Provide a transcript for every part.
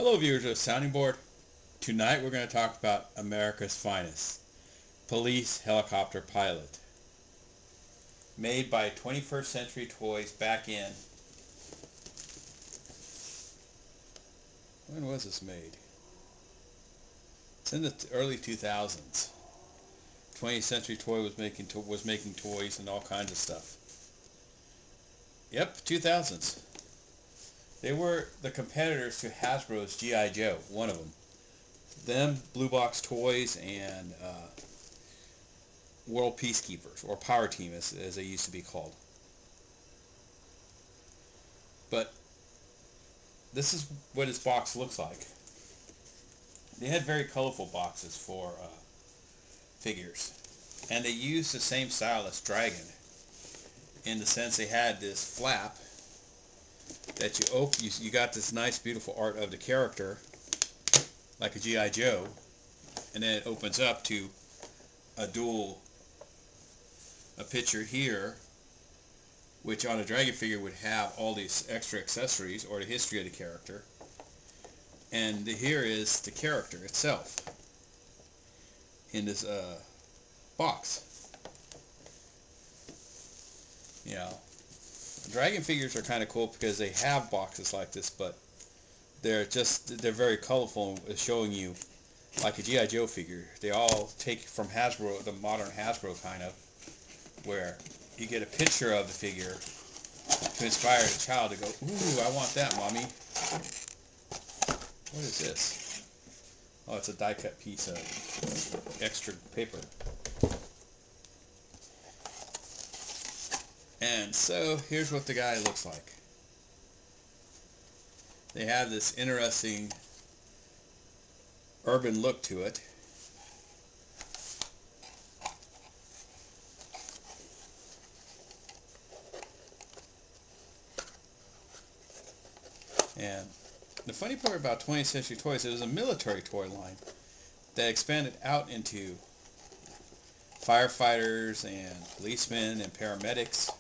Hello viewers of Sounding Board. Tonight we're going to talk about America's finest, police helicopter pilot. Made by 21st Century Toys back in, when was this made? It's in the early 2000s. 20th Century Toy was making toys and all kinds of stuff. Yep, 2000s. They were the competitors to Hasbro's G.I. Joe, one of them. Them, Blue Box Toys, and World Peacekeepers, or Power Team as they used to be called. But this is what his box looks like. They had very colorful boxes for figures. And they used the same style as Dragon, in the sense they had this flap that you open. You got this nice beautiful art of the character like a G.I. Joe, and then it opens up to a picture here, which on a Dragon figure would have all these extra accessories or the history of the character, and here is the character itself in this box. You know, Dragon figures are kind of cool because they have boxes like this, but they're very colorful, showing you like a G.I. Joe figure. They all take from Hasbro, the modern Hasbro kind of, where you get a picture of the figure to inspire the child to go, ooh, I want that, mommy. What is this? Oh, it's a die cut piece of extra paper. And so here's what the guy looks like. They have this interesting urban look to it. And the funny part about 20th Century Toys, it was a military toy line that expanded out into firefighters and policemen and paramedics.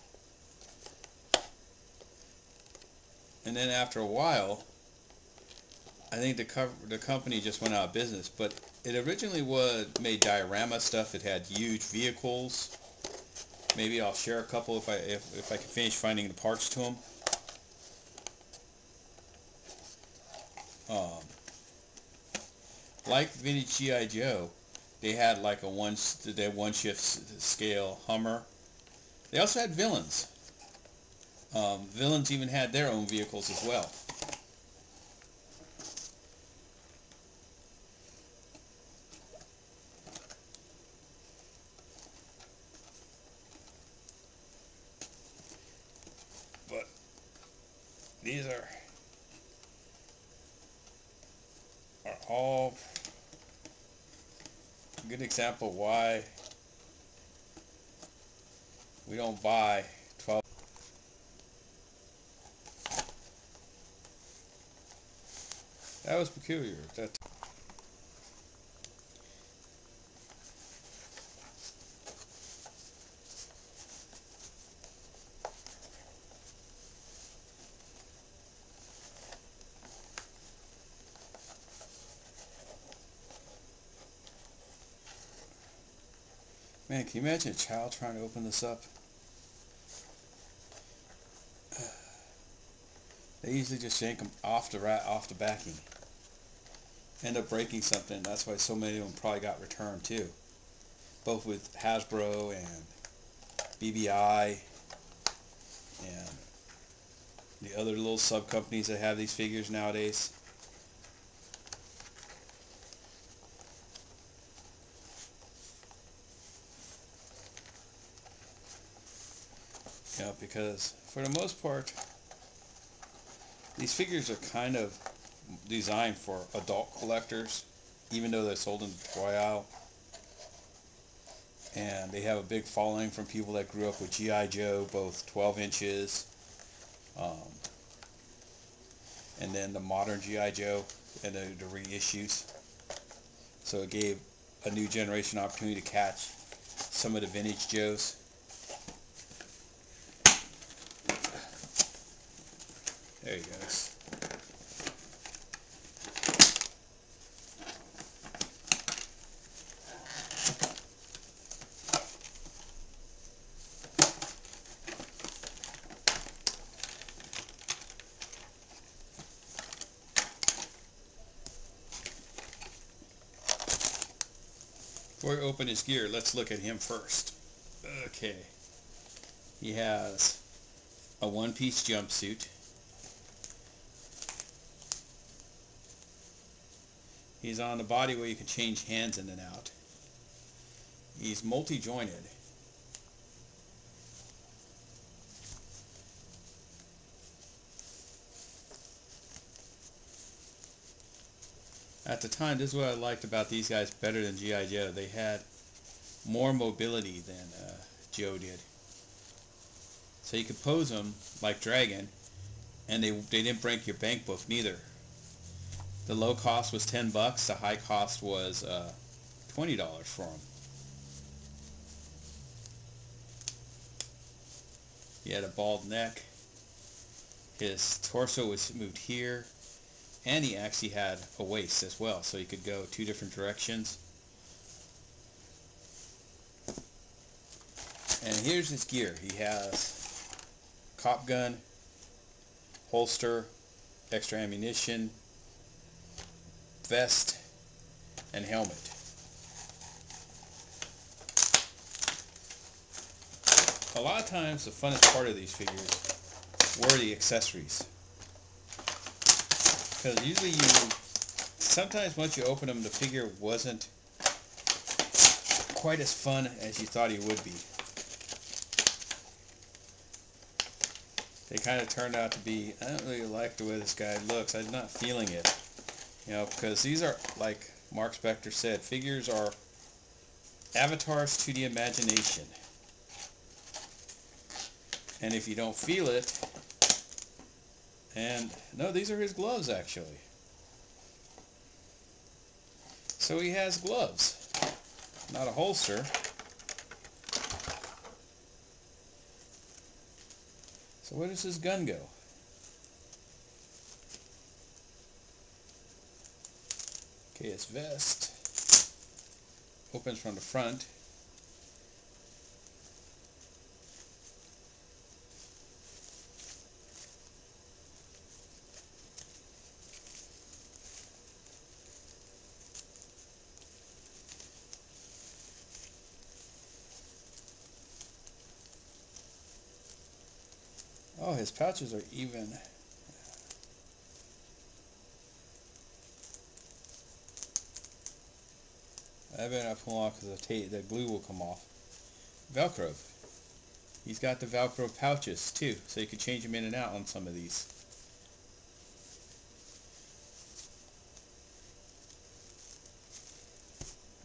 And then after a while, I think the company just went out of business. But it originally made diorama stuff. It had huge vehicles. Maybe I'll share a couple if I can finish finding the parts to them. Like vintage G.I. Joe, they had like a one shift scale Hummer. They also had villains. Villains even had their own vehicles as well. But these are all a good example of why we don't buy 12. That was peculiar. Man, can you imagine a child trying to open this up? They usually just yank them off the backing. End up breaking something. That's why so many of them probably got returned too. Both with Hasbro and BBI and the other little sub companies that have these figures nowadays. You know, because for the most part, these figures are kind of designed for adult collectors, even though they're sold in the toy aisle. And they have a big following from people that grew up with G.I. Joe, both 12 inches, and then the modern G.I. Joe and the reissues. So it gave a new generation opportunity to catch some of the vintage Joes. There he goes. Before we open his gear, let's look at him first. Okay. He has a one-piece jumpsuit. He's on the body where you can change hands in and out. He's multi-jointed. At the time, this is what I liked about these guys better than G.I. Joe. They had more mobility than Joe did. So you could pose them like Dragon, and they didn't break your bank book neither. The low cost was $10. The high cost was $20 for them. He had a bald neck. His torso was moved here. And he actually had a waist as well, so he could go two different directions. And here's his gear. He has cop gun, holster, extra ammunition, vest, and helmet. A lot of times the funnest part of these figures were the accessories. Because usually sometimes once you open them, the figure wasn't quite as fun as you thought he would be. They kind of turned out to be, I don't really like the way this guy looks. I'm not feeling it. You know, because these are, like Mark Spector said, figures are avatars to the imagination. And if you don't feel it, and no, these are his gloves actually. So he has gloves, not a holster. So where does his gun go? Okay, his vest opens from the front. Oh, his pouches are even. I better not pull off because the glue will come off. Velcro. He's got the Velcro pouches too, so you can change them in and out on some of these.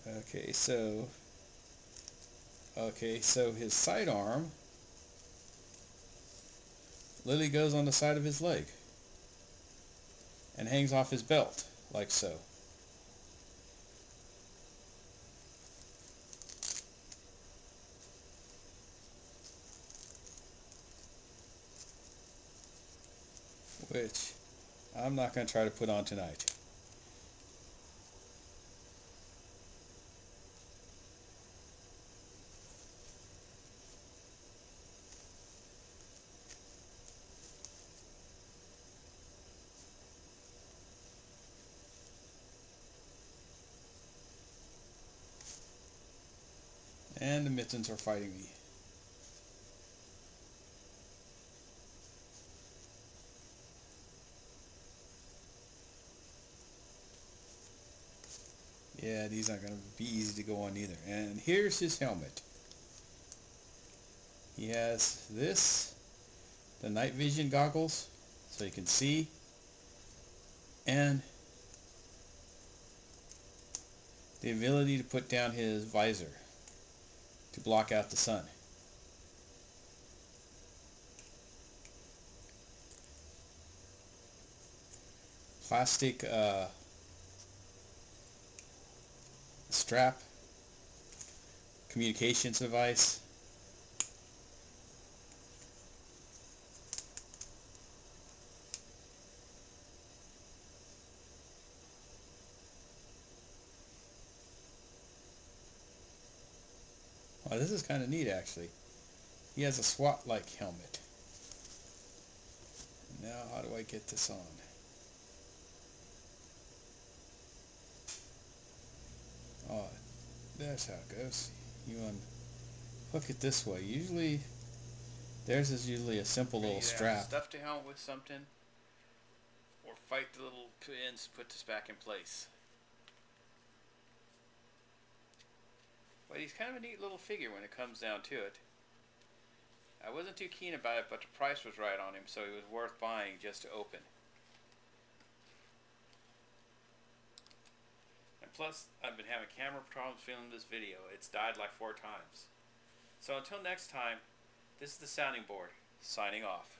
Okay, so his sidearm literally goes on the side of his leg and hangs off his belt, like so. Which I'm not going to try to put on tonight. And the mittens are fighting me. Yeah, these aren't going to be easy to go on either. And here's his helmet. He has this, the night vision goggles, so you can see, and the ability to put down his visor to block out the sun. Plastic strap, communications device. Oh, this is kind of neat actually. He has a SWAT-like helmet. Now how do I get this on? Oh, That's how it goes. You hook it this way. Usually, theirs is usually a simple little strap. Stuff to helmet with something, or fight the little pins to put this back in place. But he's kind of a neat little figure when it comes down to it. I wasn't too keen about it, but the price was right on him, so he was worth buying just to open. And plus, I've been having camera problems filming this video. It's died like 4 times. So until next time, this is the sounding board, signing off.